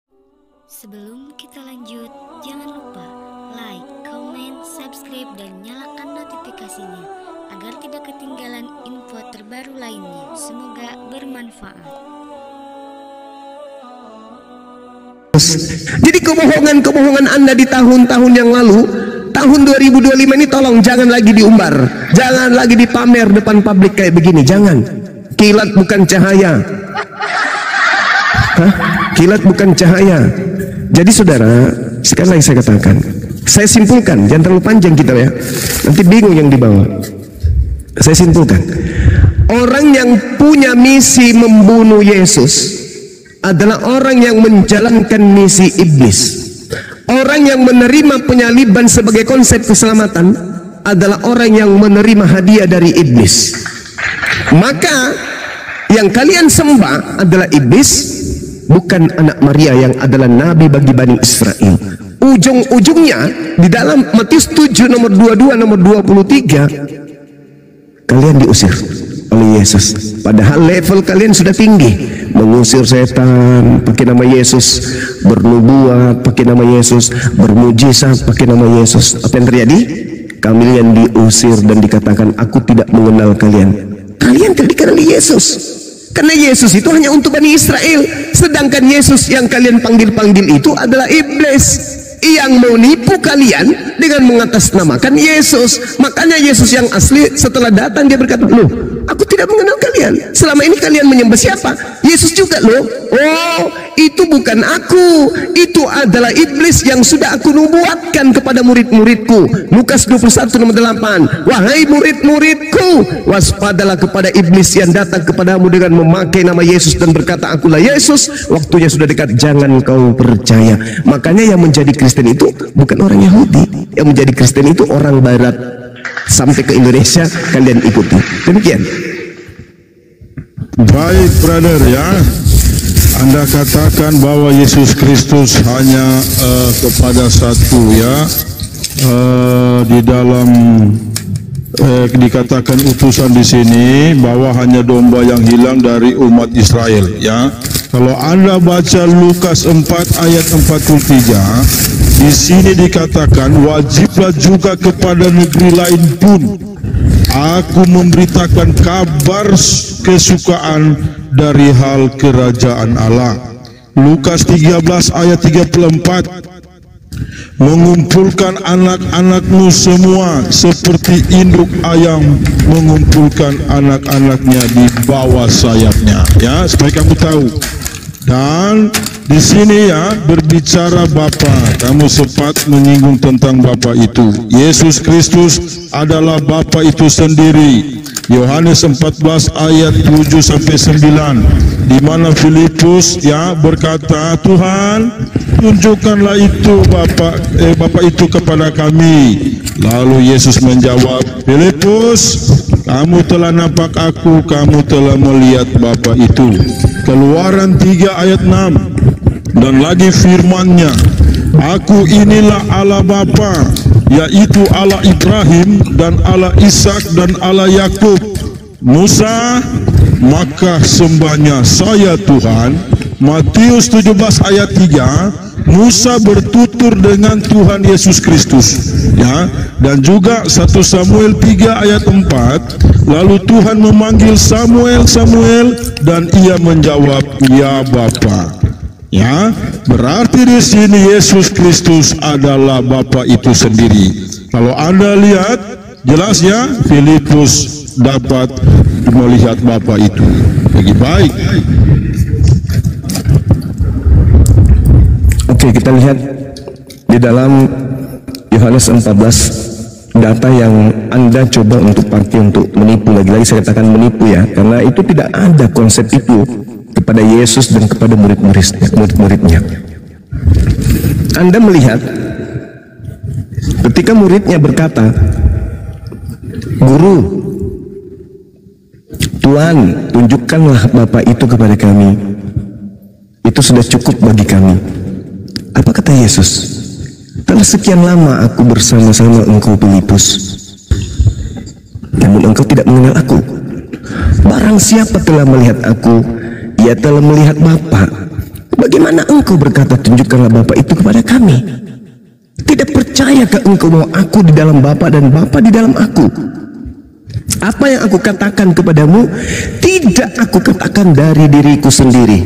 Sebelum kita lanjut, jangan lupa like, comment, subscribe, dan nyalakan notifikasinya agar tidak ketinggalan info terbaru lainnya. Semoga bermanfaat. Jadi kebohongan-kebohongan Anda di tahun-tahun yang lalu, tahun 2025 ini tolong jangan lagi diumbar, jangan lagi dipamer depan publik kayak begini, jangan. Kilat bukan cahaya. Hah? Kilat bukan cahaya. Jadi saudara, sekali lagi saya katakan, saya simpulkan, jangan terlalu panjang kita ya, nanti bingung yang dibawa. Saya simpulkan, orang yang punya misi membunuh Yesus adalah orang yang menjalankan misi iblis. Orang yang menerima penyaliban sebagai konsep keselamatan adalah orang yang menerima hadiah dari iblis. Maka yang kalian sembah adalah iblis, bukan anak Maria yang adalah nabi bagi Bani Israel. Ujung-ujungnya di dalam Matius 7 nomor 22 nomor 23 kalian diusir oleh Yesus. Padahal level kalian sudah tinggi, mengusir setan pakai nama Yesus, bernubuat pakai nama Yesus, bermujizat pakai nama Yesus. Apa yang terjadi? Kalian diusir dan dikatakan, aku tidak mengenal kalian. Kalian tidak dikenali Yesus. Karena Yesus itu hanya untuk Bani Israel, sedangkan Yesus yang kalian panggil-panggil itu adalah iblis yang mau nipu kalian dengan mengatasnamakan Yesus. Makanya Yesus yang asli setelah datang dia berkata, loh, aku tidak mengenal kalian. Selama ini kalian menyembah siapa? Yesus juga loh. Oh, itu bukan aku, itu adalah iblis yang sudah aku nubuatkan kepada murid-muridku. Lukas 21 nomor 8. Wahai murid-muridku, waspadalah kepada iblis yang datang kepadamu dengan memakai nama Yesus dan berkata, akulah Yesus. Waktunya sudah dekat, jangan kau percaya. Makanya yang menjadi Kristen itu bukan orang Yahudi, yang menjadi Kristen itu orang Barat. Sampai ke Indonesia kalian ikuti. Demikian. Baik brother ya, Anda katakan bahwa Yesus Kristus hanya kepada satu ya, di dalam dikatakan utusan di sini bahwa hanya domba yang hilang dari umat Israel ya. Kalau Anda baca Lukas 4 ayat 43, di sini dikatakan wajiblah juga kepada negeri lain pun aku memberitakan kabar kesukaan dari hal kerajaan Allah. Lukas 13 ayat 34, mengumpulkan anak-anakmu semua seperti induk ayam mengumpulkan anak-anaknya di bawah sayapnya ya, supaya kamu tahu. Dan di sini ya berbicara Bapa, kamu sempat menyinggung tentang Bapa itu. Yesus Kristus adalah Bapa itu sendiri. Yohanes 14 ayat 7 sampai 9, di mana Filipus ya berkata, Tuhan, tunjukkanlah itu Bapa itu kepada kami. Lalu Yesus menjawab, Filipus, kamu telah nampak aku, kamu telah melihat Bapa itu. Keluaran 3 ayat 6, dan lagi firman-Nya, aku inilah Allah Bapa, yaitu Allah Ibrahim dan Allah Ishak dan Allah Yakub. Musa, maka sembahnya saya Tuhan. Matius 17 ayat 3, Musa bertutur dengan Tuhan Yesus Kristus ya. Dan juga 1 Samuel 3 ayat 4, lalu Tuhan memanggil Samuel, Samuel, dan ia menjawab, ya Bapa. Ya, berarti di sini Yesus Kristus adalah Bapa itu sendiri. Kalau Anda lihat jelas ya, Filipus dapat melihat Bapa itu. Bagi baik. Oke, kita lihat di dalam Yohanes 14 data yang Anda coba untuk pakai untuk menipu. Lagi-lagi saya katakan menipu ya, karena itu tidak ada konsep itu kepada Yesus dan kepada murid-muridnya. Anda melihat ketika muridnya berkata, Guru, Tuhan, tunjukkanlah Bapa itu kepada kami, itu sudah cukup bagi kami. Apa kata Yesus? Telah sekian lama aku bersama-sama engkau Filipus, namun engkau tidak mengenal aku. Barang siapa telah melihat aku, ia telah melihat Bapa. Bagaimana engkau berkata, tunjukkanlah Bapa itu kepada kami? Tidak percayakah engkau bahwa aku di dalam Bapa dan Bapa di dalam aku? Apa yang aku katakan kepadamu, tidak aku katakan dari diriku sendiri.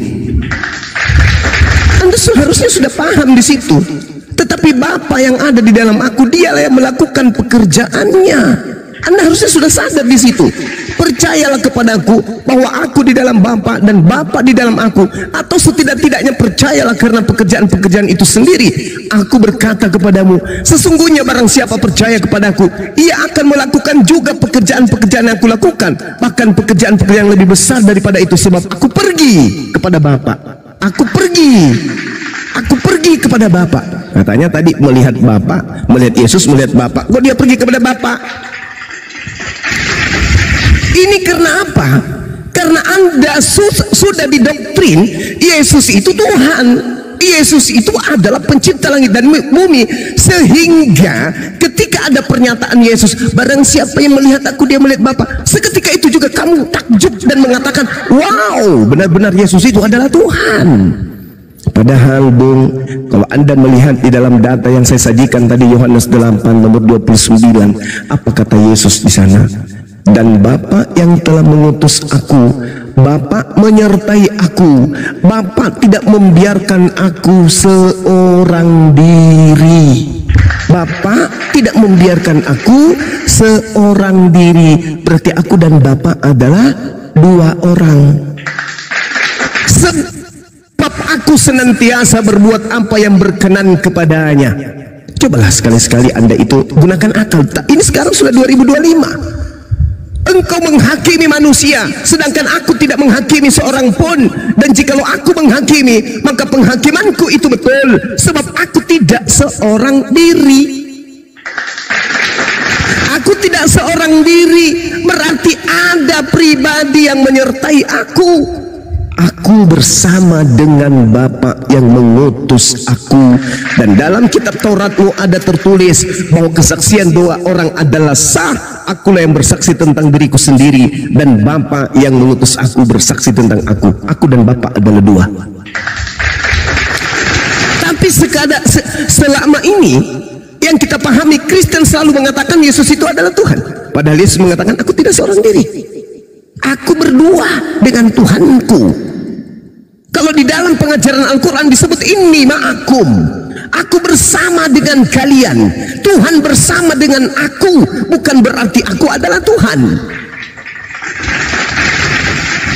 Anda seharusnya sudah paham di situ. Tetapi Bapa yang ada di dalam aku, dialah yang melakukan pekerjaannya. Anda harusnya sudah sadar di situ. Percayalah kepadaku bahwa aku di dalam Bapa dan Bapa di dalam aku. Atau setidak-tidaknya percayalah karena pekerjaan-pekerjaan itu sendiri. Aku berkata kepadamu, sesungguhnya barang siapa percaya kepadaku, ia akan melakukan juga pekerjaan-pekerjaan yang aku lakukan. Bahkan pekerjaan-pekerjaan yang lebih besar daripada itu, sebab aku pergi kepada Bapa. Aku pergi kepada Bapa. Katanya tadi melihat Bapa, melihat Yesus, melihat Bapa. Kok dia pergi kepada Bapa? Ini karena apa? Karena Anda sudah didoktrin Yesus itu Tuhan. Yesus itu adalah pencipta langit dan bumi. Sehingga ketika ada pernyataan Yesus, barang siapa yang melihat aku, dia melihat Bapa. Seketika itu juga kamu takjub dan mengatakan, wow, benar-benar Yesus itu adalah Tuhan. Padahal Bung, kalau Anda melihat di dalam data yang saya sajikan tadi, Yohanes 8 nomor 29, apa kata Yesus di sana? Dan Bapa yang telah mengutus aku, Bapa menyertai aku. Bapa tidak membiarkan aku seorang diri. Bapa tidak membiarkan aku seorang diri. Berarti aku dan Bapa adalah dua orang. Sebab aku senantiasa berbuat apa yang berkenan kepadanya. Cobalah sekali-sekali Anda itu gunakan akal. Ini sekarang sudah 2025. Engkau menghakimi manusia, sedangkan aku tidak menghakimi seorang pun. Dan jikalau aku menghakimi, maka penghakimanku itu betul, sebab aku tidak seorang diri. Aku tidak seorang diri, berarti ada pribadi yang menyertai aku. Aku bersama dengan Bapa yang mengutus aku. Dan dalam kitab Tauratmu ada tertulis bahwa kesaksian dua orang adalah sah. Akulah yang bersaksi tentang diriku sendiri, dan Bapa yang mengutus aku bersaksi tentang aku. Aku dan Bapa adalah dua. Tapi selama ini yang kita pahami, Kristen selalu mengatakan Yesus itu adalah Tuhan. Padahal Yesus mengatakan, aku tidak seorang diri, aku berdua dengan Tuhanku. Kalau di dalam pengajaran Al-Quran disebut inni ma'akum, aku bersama dengan kalian. Tuhan bersama dengan aku, bukan berarti aku adalah Tuhan.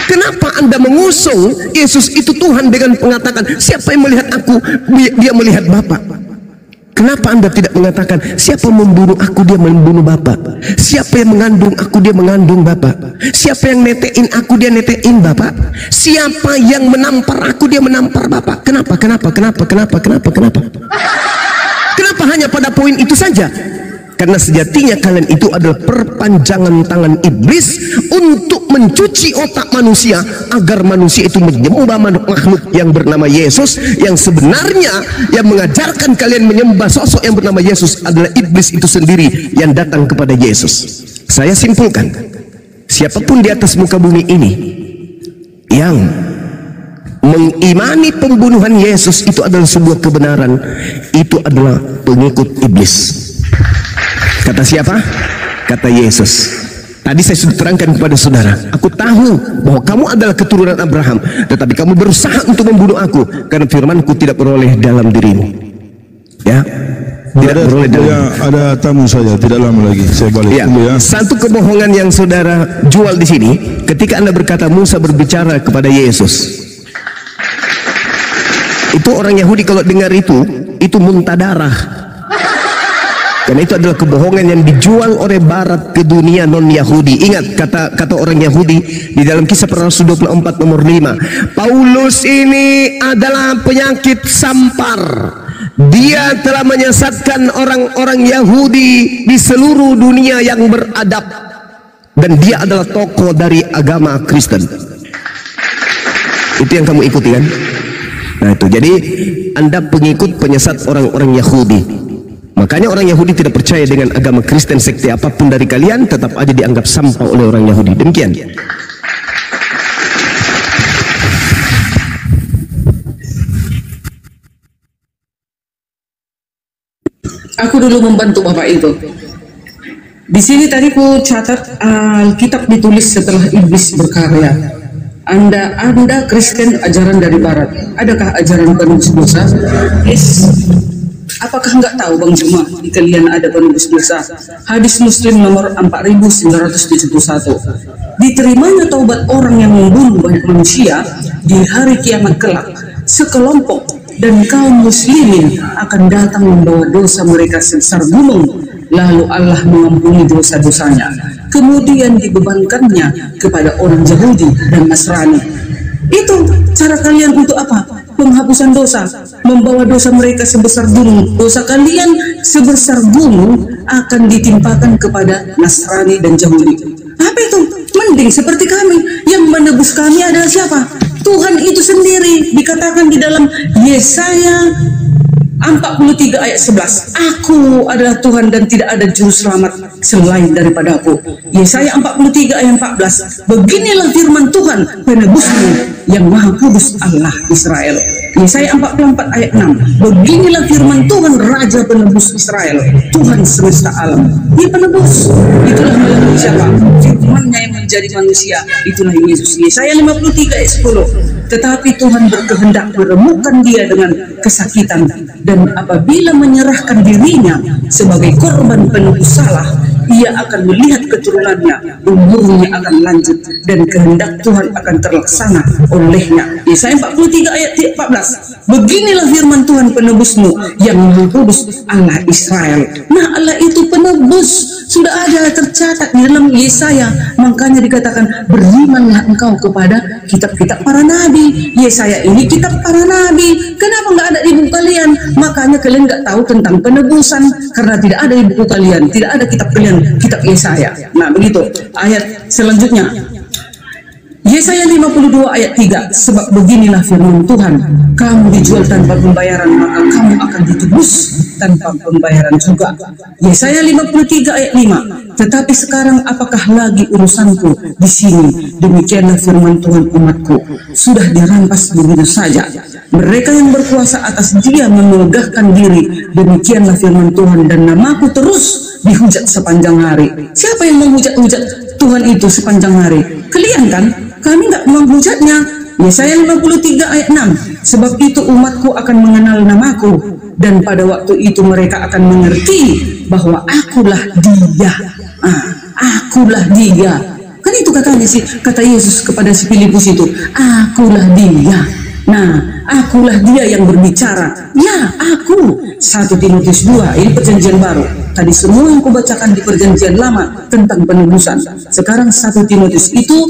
Kenapa Anda mengusung Yesus itu Tuhan dengan mengatakan siapa yang melihat aku, dia melihat Bapa? Kenapa Anda tidak mengatakan siapa membunuh aku, dia membunuh Bapa? Siapa yang mengandung aku, dia mengandung Bapa? Siapa yang netein aku, dia netein Bapa? Siapa yang menampar aku, dia menampar Bapa? Kenapa hanya pada poin itu saja? Karena sejatinya kalian itu adalah perpanjangan tangan iblis untuk mencuci otak manusia agar manusia itu menyembah makhluk yang bernama Yesus, yang sebenarnya yang mengajarkan kalian menyembah sosok yang bernama Yesus adalah iblis itu sendiri yang datang kepada Yesus. Saya simpulkan, siapapun di atas muka bumi ini yang mengimani pembunuhan Yesus itu adalah sebuah kebenaran, itu adalah pengikut iblis. Kata siapa? Kata Yesus. Tadi saya sudah terangkan kepada saudara, aku tahu bahwa kamu adalah keturunan Abraham, tetapi kamu berusaha untuk membunuh aku, karena firmanku tidak beroleh dalam dirimu. Ya, tidak beroleh dalam ya, ada tamu saya, tidak lama lagi saya balik ya. dulu ya. Satu kebohongan yang saudara jual di sini, ketika Anda berkata Musa berbicara kepada Yesus, itu orang Yahudi kalau dengar itu muntah darah. Karena itu adalah kebohongan yang dijual oleh Barat ke dunia non-Yahudi. Ingat kata orang Yahudi di dalam Kisah Para Rasul 24 nomor 5. Paulus ini adalah penyakit sampar. Dia telah menyesatkan orang-orang Yahudi di seluruh dunia yang beradab. Dan dia adalah tokoh dari agama Kristen. Itu yang kamu ikuti kan? Nah itu, jadi Anda pengikut penyesat orang-orang Yahudi. Makanya orang Yahudi tidak percaya dengan agama Kristen, sekte apapun dari kalian tetap aja dianggap sampah oleh orang Yahudi. Demikian. Aku dulu membantu Bapak itu. Di sini tadi ku catat Alkitab ditulis setelah iblis berkarya. Anda Kristen ajaran dari Barat. Adakah ajaran penebus dosa? Apakah enggak tahu Bang Juma di kalian ada penebus dosa? Hadis Muslim nomor 4971. Diterimanya taubat orang yang membunuh banyak manusia di hari kiamat kelak. Sekelompok dan kaum muslimin akan datang membawa dosa mereka sebesar gunung. Lalu Allah mengampuni dosa-dosanya. Kemudian dibebankannya kepada orang Yahudi dan Nasrani. Itu cara kalian untuk apa? Penghapusan dosa. Membawa dosa mereka sebesar gunung. Dosa kalian sebesar gunung akan ditimpakan kepada Nasrani dan Yahudi. Apa itu? Mending seperti kami. Yang menebus kami adalah siapa? Tuhan itu sendiri. Dikatakan di dalam Yesaya 43 ayat 11. Aku adalah Tuhan dan tidak ada juru selamat selain daripada aku. Yesaya 43 ayat 14. Beginilah firman Tuhan penebusmu yang maha kudus Allah Israel. Yesaya 44 ayat 6. Beginilah firman Tuhan Raja penebus Israel, Tuhan semesta alam. Dia penebus. Itulah melalui siapa? Firman-Nya yang menjadi manusia. Itulah Yesus. Yesaya 53 ayat 10. Tetapi Tuhan berkehendak meremukkan dia dengan kesakitan, dan apabila menyerahkan dirinya sebagai korban penebus salah, ia akan melihat keturunannya, umurnya akan lanjut, dan kehendak Tuhan akan terlaksana olehnya. Yesaya 43 ayat 14. Beginilah firman Tuhan penebusmu yang maha kudus Allah Israel. Nah, Allah itu penebus. Sudah ada tercatat di dalam Yesaya. Makanya dikatakan berimanlah engkau kepada kitab-kitab para nabi. Yesaya ini kitab para nabi. Kenapa nggak ada di buku kalian? Makanya kalian nggak tahu tentang penebusan, karena tidak ada di buku kalian, tidak ada kitab kalian, kitab Yesaya. Nah begitu. Ayat selanjutnya, Yesaya 52 ayat 3. Sebab beginilah firman Tuhan, kamu dijual tanpa pembayaran, maka kamu akan ditebus tanpa pembayaran juga. Yesaya 53 ayat 5. Tetapi sekarang apakah lagi urusanku di sini? Demikianlah firman Tuhan, umatku sudah dirampas begitu saja. Mereka yang berkuasa atas dia memegahkan diri. Demikianlah firman Tuhan, dan namaku terus dihujat sepanjang hari. Siapa yang menghujat-hujat Tuhan itu sepanjang hari? Kalian kan? Kami nggak menghujatnya. Yesaya 53 ayat 6. Sebab itu umatku akan mengenal namaku, dan pada waktu itu mereka akan mengerti bahwa akulah dia. Akulah dia. Kan itu katanya sih, kata Yesus kepada si Filipus itu, akulah dia. Nah, akulah dia yang berbicara. Ya, aku. 1 Timotius 2, ini perjanjian baru. Tadi semua yang kubacakan di perjanjian lama tentang penebusan. Sekarang 1 Timotius itu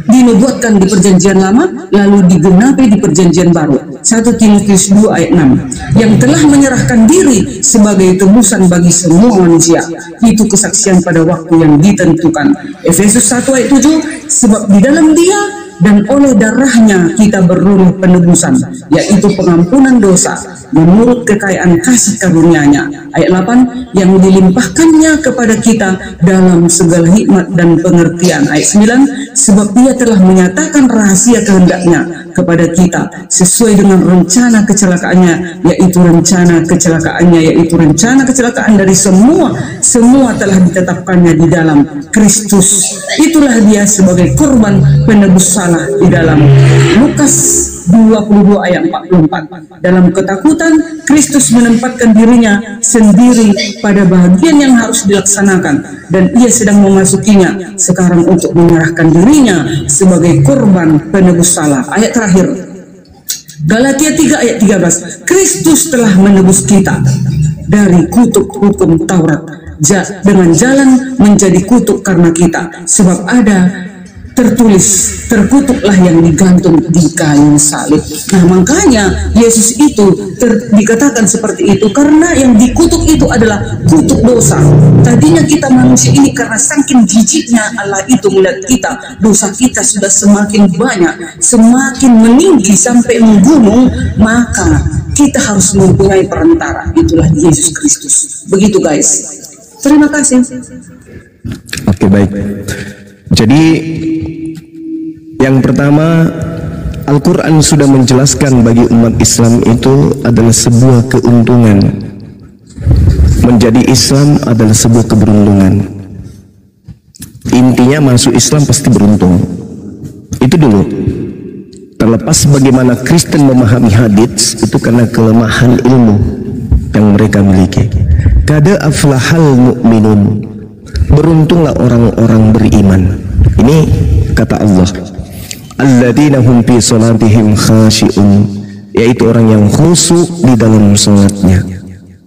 dinubuatkan di perjanjian lama, lalu digenapi di perjanjian baru. 1 Timotius 2 ayat 6. Yang telah menyerahkan diri sebagai tebusan bagi semua manusia. Itu kesaksian pada waktu yang ditentukan. Efesus 1 ayat 7. Sebab di dalam dia dan oleh darahnya kita beroleh penebusan, yaitu pengampunan dosa menurut kekayaan kasih karunia-Nya. Ayat 8, yang dilimpahkannya kepada kita dalam segala hikmat dan pengertian. Ayat 9, sebab dia telah menyatakan rahasia kehendak-Nya kepada kita sesuai dengan rencana kecelakaannya, yaitu rencana kecelakaan dari semua telah ditetapkannya di dalam Kristus. Itulah dia sebagai korban penebus salah di dalam Lukas 22 ayat 44. Dalam ketakutan Kristus menempatkan dirinya sendiri pada bagian yang harus dilaksanakan, dan ia sedang memasukinya sekarang untuk menyerahkan dirinya sebagai korban penebus salah. Ayat terakhir, Galatia 3 ayat 13. Kristus telah menebus kita dari kutuk hukum Taurat dengan jalan menjadi kutuk karena kita, sebab ada tertulis, terkutuklah yang digantung di kayu salib. Nah, makanya Yesus itu dikatakan seperti itu karena yang dikutuk itu adalah kutuk dosa. Tadinya kita manusia ini karena saking jijiknya Allah itu melihat kita, dosa kita sudah semakin banyak, semakin meninggi sampai menggunung, maka kita harus mempunyai perantara, itulah Yesus Kristus. Begitu guys. Terima kasih. Oke, baik. Jadi yang pertama, Al-Quran sudah menjelaskan bagi umat Islam itu adalah sebuah keuntungan. menjadi Islam adalah sebuah keberuntungan. Intinya masuk Islam pasti beruntung. Itu dulu. Terlepas bagaimana Kristen memahami hadits, itu karena kelemahan ilmu yang mereka miliki. Kada aflahal mu'minun, beruntunglah orang-orang beriman. Ini kata Allah, alladzina hum fi salatihim khashi'un, yaitu orang yang khusyuk di dalam salatnya.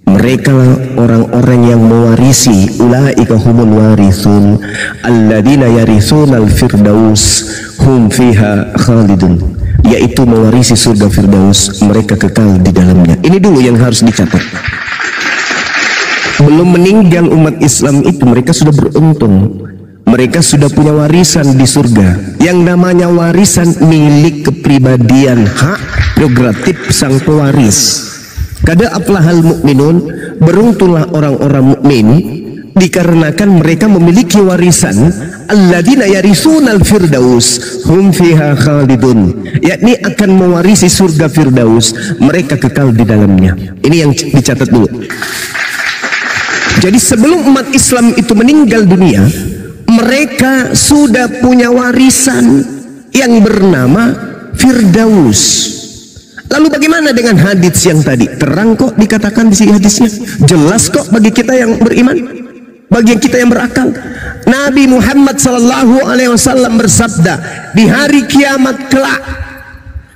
Mereka lah orang-orang yang mewarisi, ulaika humul warithun alladzina yarithunal firdaus hum fiha khalidun, yaitu mewarisi surga Firdaus, mereka kekal di dalamnya. Ini dulu yang harus dicatat. Belum meninggal umat Islam itu mereka sudah beruntung. Mereka sudah punya warisan di surga. Yang namanya warisan milik kepribadian, hak prerogatif sang pewaris. Kada aflahal mu'minun, beruntunglah orang-orang mukmin dikarenakan mereka memiliki warisan alladzina yarisunal firdaus hum fiha khalidun, yakni akan mewarisi surga Firdaus, mereka kekal di dalamnya. Ini yang dicatat dulu. Jadi sebelum umat Islam itu meninggal dunia, mereka sudah punya warisan yang bernama Firdaus. Lalu bagaimana dengan hadits yang tadi? Terang kok dikatakan di sini hadisnya. Jelas kok bagi kita yang beriman, bagi kita yang berakal. Nabi Muhammad SAW bersabda, di hari kiamat kelak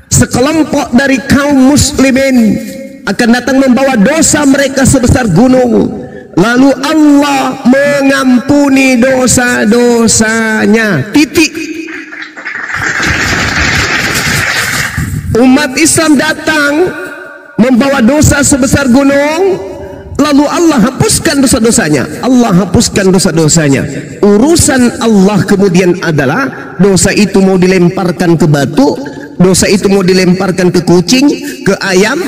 sekelompok dari kaum muslimin akan datang membawa dosa mereka sebesar gunung. Lalu Allah mengampuni dosa-dosanya. Titik. Umat Islam datang membawa dosa sebesar gunung, lalu Allah hapuskan dosa-dosanya. Allah hapuskan dosa-dosanya. Urusan Allah kemudian adalah dosa itu mau dilemparkan ke batu, dosa itu mau dilemparkan ke kucing, ke ayam,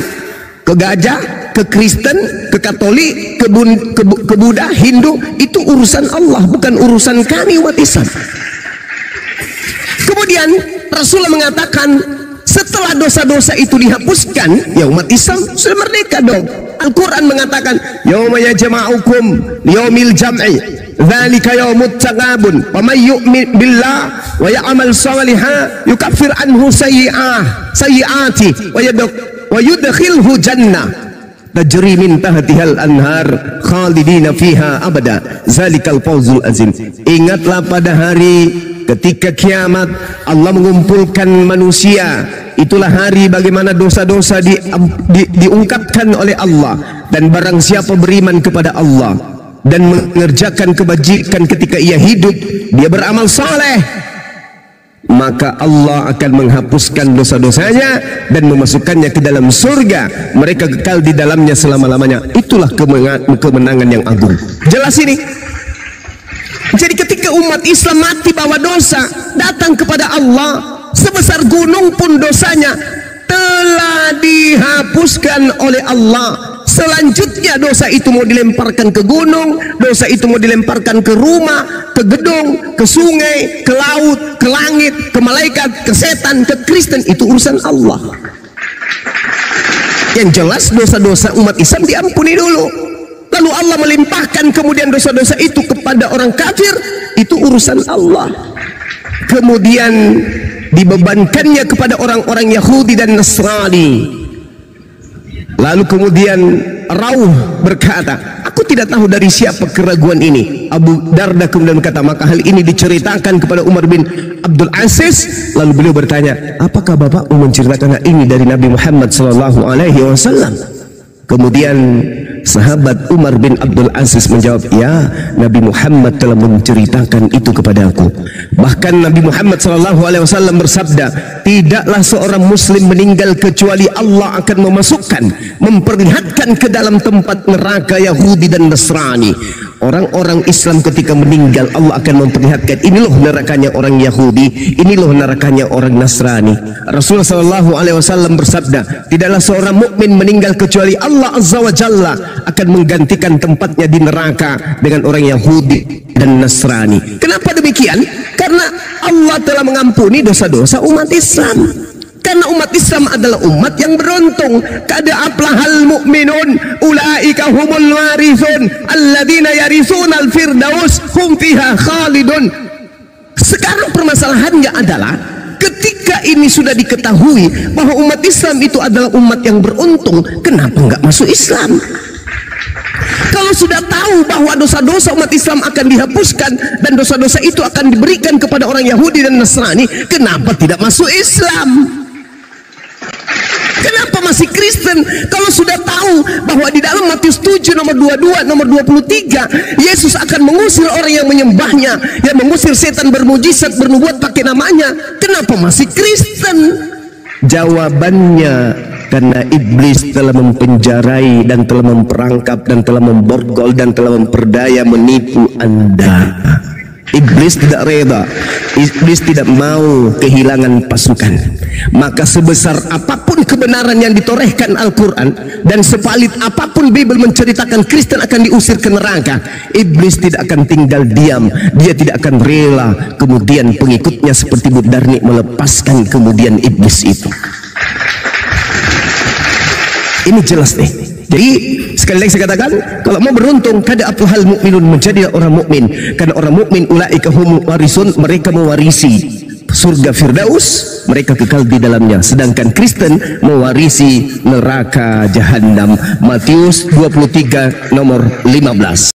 ke gajah, ke Kristen, ke Katolik, ke Buddha, Hindu. Itu urusan Allah, bukan urusan kami umat Islam. Kemudian Rasulullah mengatakan, setelah dosa-dosa itu dihapuskan, ya umat Islam sudah merdeka dong. Al-Quran mengatakan, yauma yajma'ukum yaumil jam'i dzalika yaumut taghabun wa may yu'min billah wa ya'mal shalihan yukaffir anhu sayyi'ati wa yudkhilhu jannah tajri min tahtihal anhar khalidina fiha abada zalikal fawzul azim. Ingatlah pada hari ketika kiamat Allah mengumpulkan manusia. Itulah hari bagaimana dosa-dosa diungkapkan oleh Allah. Dan barang siapa beriman kepada Allah dan mengerjakan kebajikan ketika ia hidup, dia beramal saleh, maka Allah akan menghapuskan dosa-dosanya dan memasukkannya ke dalam surga. Mereka kekal di dalamnya selama-lamanya. Itulah kemenangan yang agung. Jelas ini. Jadi ketika umat Islam mati bawa dosa, datang kepada Allah, sebesar gunung pun dosanya telah dihapuskan oleh Allah. Selanjutnya dosa itu mau dilemparkan ke gunung, dosa itu mau dilemparkan ke rumah, ke gedung, ke sungai, ke laut, ke langit, ke malaikat, ke setan, ke Kristen. Itu urusan Allah. Yang jelas dosa-dosa umat Islam diampuni dulu, lalu Allah melimpahkan kemudian dosa-dosa itu kepada orang kafir. Itu urusan Allah. Kemudian dibebankannya kepada orang-orang Yahudi dan Nasrani. Lalu kemudian Rauh berkata, aku tidak tahu dari siapa keraguan ini. Abu Darda kemudian berkata, maka hal ini diceritakan kepada Umar bin Abdul Aziz. Lalu beliau bertanya, apakah bapak menceritakan ini dari Nabi Muhammad SAW? Kemudian sahabat Umar bin Abdul Aziz menjawab, ya, Nabi Muhammad telah menceritakan itu kepada aku. Bahkan Nabi Muhammad SAW bersabda, tidaklah seorang muslim meninggal kecuali Allah akan memasukkan, memperlihatkan ke dalam tempat neraka Yahudi dan Nasrani. Orang-orang Islam ketika meninggal, Allah akan memperlihatkan, ini loh nerakanya orang Yahudi, ini loh nerakanya orang Nasrani. Rasulullah SAW bersabda, tidaklah seorang mukmin meninggal kecuali Allah Azza wa Jalla akan menggantikan tempatnya di neraka dengan orang Yahudi dan Nasrani. Kenapa demikian? Karena Allah telah mengampuni dosa-dosa umat Islam. Karena umat Islam adalah umat yang beruntung. Qad aflahal mu'minun ulaika humul warithun alladzina yarisuna al-firdaus hum fiha khalidun. Sekarang permasalahannya adalah ketika ini sudah diketahui bahwa umat Islam itu adalah umat yang beruntung, kenapa enggak masuk Islam? Kalau sudah tahu bahwa dosa-dosa umat Islam akan dihapuskan dan dosa-dosa itu akan diberikan kepada orang Yahudi dan Nasrani, kenapa tidak masuk Islam? Kenapa masih Kristen? Kalau sudah tahu bahwa di dalam Matius 7 nomor 22 nomor 23 Yesus akan mengusir orang yang menyembahnya, yang mengusir setan bermujizat bernubuat pakai namanya, kenapa masih Kristen? Jawabannya karena iblis telah mempenjarai dan telah memperangkap dan telah memborgol dan telah memperdaya menipu Anda. Iblis tidak reda, iblis tidak mau kehilangan pasukan. Maka sebesar apapun kebenaran yang ditorehkan Al-Quran dan sepalit apapun Bible menceritakan Kristen akan diusir ke neraka, iblis tidak akan tinggal diam. Dia tidak akan rela kemudian pengikutnya seperti Budarni melepaskan kemudian iblis itu. Ini jelas nih. Jadi sekali lagi saya katakan, kalau mau beruntung, kada aflahal mu'minun, menjadi orang mukmin. Karena orang mukmin ulaika humul warisun, mereka mewarisi surga Firdaus, mereka kekal di dalamnya. Sedangkan Kristen mewarisi neraka Jahannam. Matius 23 nomor 15.